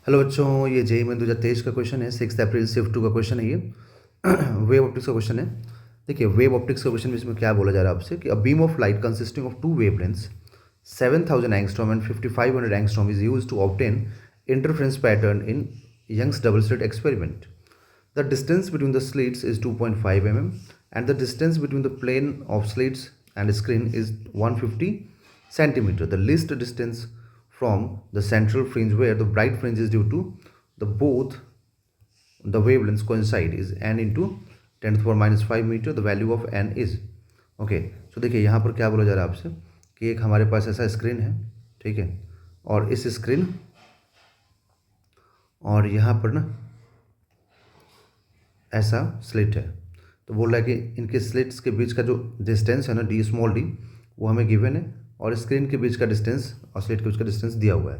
Hello बच्चों, ये JEE में 2023 का क्वेश्चन है। 6 अप्रैल शिफ्ट 2 का क्वेश्चन है ये। वेव ऑप्टिक्स का क्वेश्चन है। देखिए, वेव ऑप्टिक्स का क्वेश्चन में इसमें क्या बोला जा रहा है आपसे कि a beam of light consisting of two wavelengths 7000 angstrom and 5500 angstrom is used to obtain interference pattern in Young's double slit experiment. The distance between the slits is 2.5 mm and the distance between the plane of slits and screen is 150 centimeter. The least distance from the central fringe where the bright fringe is due to the both the wavelengths coincide is n into 10 to the power minus 5 meter. The value of n is okay. So देखिए यहाँ पर क्या बोला जा रहा है आपसे कि एक हमारे पास ऐसा स्क्रीन है, ठीक है, और इस स्क्रीन और यहाँ पर ना ऐसा स्लिट है. तो बोल रहा है कि इनके स्लिट्स के बीच का जो डिस्टेंस है ना, डी स्मॉल डी, वो हमें गिवन है और स्क्रीन के बीच का डिस्टेंस और स्लिट के बीच का डिस्टेंस दिया हुआ है.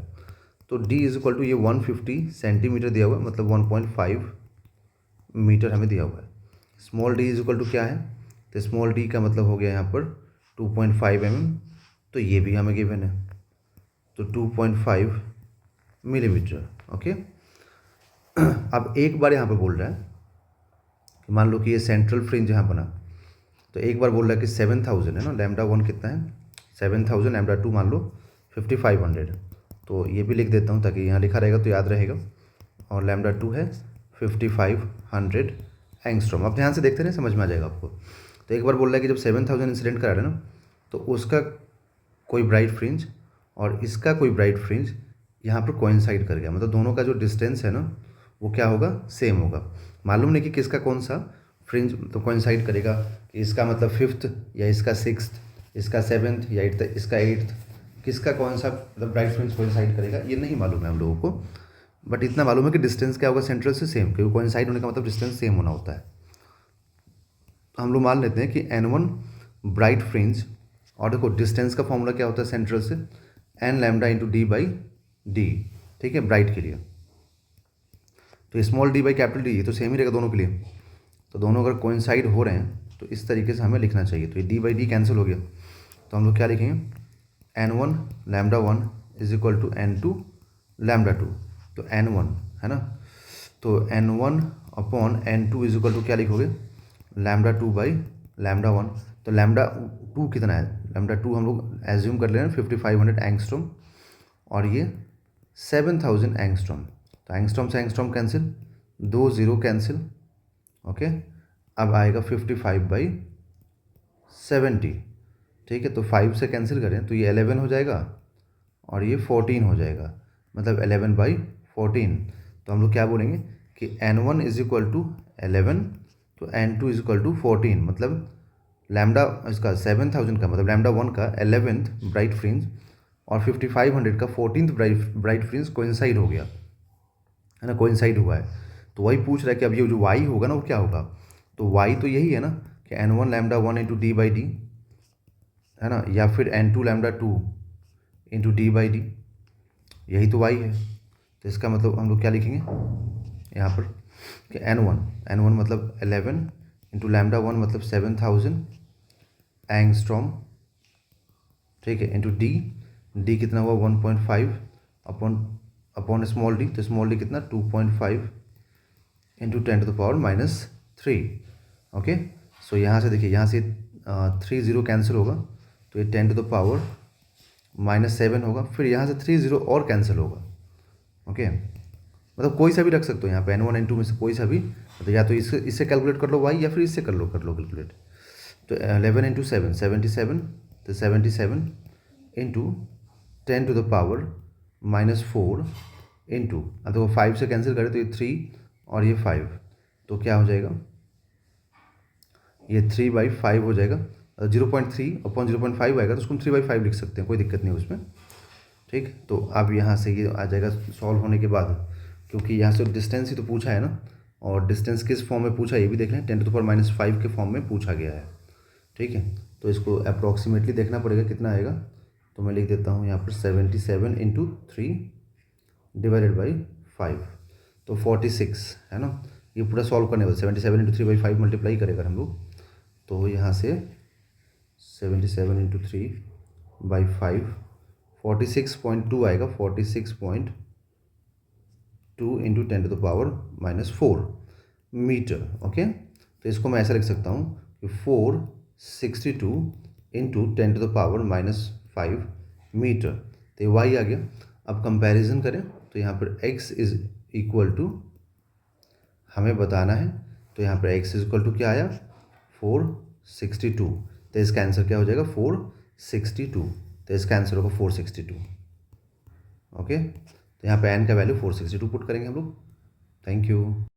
तो डी इज इक्वल टू ये 150 सेंटीमीटर दिया हुआ है, मतलब 1.5 मीटर हमें दिया हुआ है. Small d is equal to क्या है, तो स्मॉल डी का मतलब हो गया यहाँ पर 2.5 mm, तो ये भी हमें गिवन है, तो 2.5 मिलीमीटर. ओके. अब एक बार यहाँ पर बोल रहा है कि मान लो कि ये सेंट्रल फ्रिंज यहाँ बना, तो एक बार बोल रहा है कि 7000 है ना, लैम्डा 1 कितना है 7000, लैम्डा 2 मान लो 5500. तो ये भी लिख देता हूँ ताकि यहाँ लिखा रहेगा तो याद रहेगा. और लैम्डा 2 है 5500 एंगस्ट्रॉम. आप ध्यान से देखते रहे, समझ में आ जाएगा आपको. तो एक बार बोल रहा है कि जब 7000 इंसिडेंट करा रहे ना, तो उसका कोई ब्राइट फ्रिंज और इसका कोई ब्राइट फ्रिंज यहाँ पर कोइंसाइड कर गया, मतलब दोनों का जो डिस्टेंस है ना वो क्या होगा, सेम होगा. मालूम नहीं कि किसका कौन सा फ्रिंज तो कोइंसाइड करेगा, कि इसका मतलब 5th या इसका 6th, इसका 7th या 8th, इसका 8th, किसका कौन सा मतलब ब्राइट फ्रिंज कोइंसाइड करेगा ये नहीं मालूम है हम लोगों को. बट इतना मालूम है कि डिस्टेंस क्या होगा सेंट्रल से सेम, क्योंकि कोइंसाइड होने का मतलब डिस्टेंस सेम होना होता है. तो हम लोग मान लेते हैं कि N1 ब्राइट फ्रिंज, और देखो डिस्टेंस का फॉर्मूला क्या होता है सेंट्रल से, n lambda into D by D, ठीक है, ब्राइट के लिए. तो small D by capital D, ये तो सेम ही रहेगा दोनों के लिए. तो दोनों अगर कोइंसाइड हो रहे हैं तो इस तरीके से हमें लिखना चाहिए. तो ये डी बाई डी कैंसिल हो गया, तो हम लोग क्या लिखेंगे, N1 lambda 1 is equal to N2 lambda 2. तो N1 है ना, तो N1 upon N2 is equal to क्या लिखोगे, लैम्डा 2 बाई लैम्डा 1. तो लैम्डा 2 कितना है, लैम्डा 2 हम लोग एज्यूम कर ले रहे हैं 5500 एंगस्ट्रॉम, और ये 7000 एंगस्ट्रॉम. तो एंगस्ट्रॉम से एंगस्ट्रॉम कैंसिल, 2 0 कैंसिल. ओके. अब आएगा 55/70, ठीक है. तो 5 से कैंसिल करें तो ये 11 हो जाएगा और ये 14 हो जाएगा, मतलब 11/14. तो हम लोग क्या बोलेंगे कि N1 इज इक्वल टू 11, तो N2 इज इक्वल टू 14, मतलब लैम्डा इसका 7000 का मतलब लैम्डा 1 का 11th ब्राइट फ्रिंज और 5500 का 14th ब्राइट फ्रिंज कोइंसाइड हो गया है ना, कोइंसाइड हुआ है. तो वही पूछ रहा है कि अब ये जो y होगा ना वो क्या होगा. तो y तो यही है ना कि N1 lambda 1 into D by D है ना, या फिर N2 lambda 2 into D by D, यही तो y है. तो इसका मतलब हम लोग क्या लिखेंगे यहाँ पर कि N1 मतलब 11 इंटू लैम्डा 1 मतलब 7000 एंगस्ट्रॉम, ठीक है, इंटू डी कितना हुआ 1.5 अपॉन स्मॉल डी, तो स्मॉल डी कितना 2.5 into 10 to the power minus 3. Okay. So यहाँ से देखिए, यहाँ से 3 0 कैंसिल होगा, तो ये 10 टू द पावर माइनस 7 होगा. फिर यहाँ से 3 0 और कैंसिल होगा. ओके. मतलब कोई सा भी रख सकते हो यहाँ पे, N1 N2 में से कोई सा भी, मतलब या तो इससे कैलकुलेट कर लो y, या फिर इससे कर लो कैलकुलेट. तो 11 इंटू 7 77, तो 77 into 10 to the power minus 4 into, तो 5 से कैंसिल करें तो ये 3 और ये 5, तो क्या हो जाएगा, ये 3/5 हो जाएगा. 0.3 अपॉन 0.5 आएगा, तो उसको हम 3/5 लिख सकते हैं, कोई दिक्कत नहीं उसमें. ठीक. तो अब यहाँ से ये आ जाएगा सॉल्व होने के बाद, क्योंकि यहाँ से डिस्टेंस ही तो पूछा है ना, और डिस्टेंस किस फॉर्म में पूछा ये भी देख लें, 10 टू द पावर माइनस 5 के फॉर्म में पूछा गया है. ठीक है. तो इसको अप्रॉक्सीमेटली देखना पड़ेगा कितना आएगा. तो मैं लिख देता हूँ यहाँ पर 77 इंटू 3 डिवाइडेड बाई 5, तो 46 है ना. ये पूरा सॉल्व करने वाला 77 इंटू 3/5 मल्टीप्लाई करेगा हम लोग, तो यहाँ से 77 इंटू 3/5 46.2 आएगा, 46.2 2 इंटू 10⁻⁻4 मीटर। ओके, तो इसको मैं ऐसा लिख सकता हूँ कि 462 इंटू 10⁻⁻5 मीटर। तो ये y आ गया। अब कंपैरिजन करें तो यहाँ पर x इज इक्वल टू हमें बताना है, तो यहाँ पर x इज इक्वल टू क्या आया 462। तो इसका आंसर क्या हो जाएगा 462। तो इसका आंसर होगा 462। ओके, तो यहाँ पे n का वैल्यू 462 पुट करेंगे हम लोग। Thank you.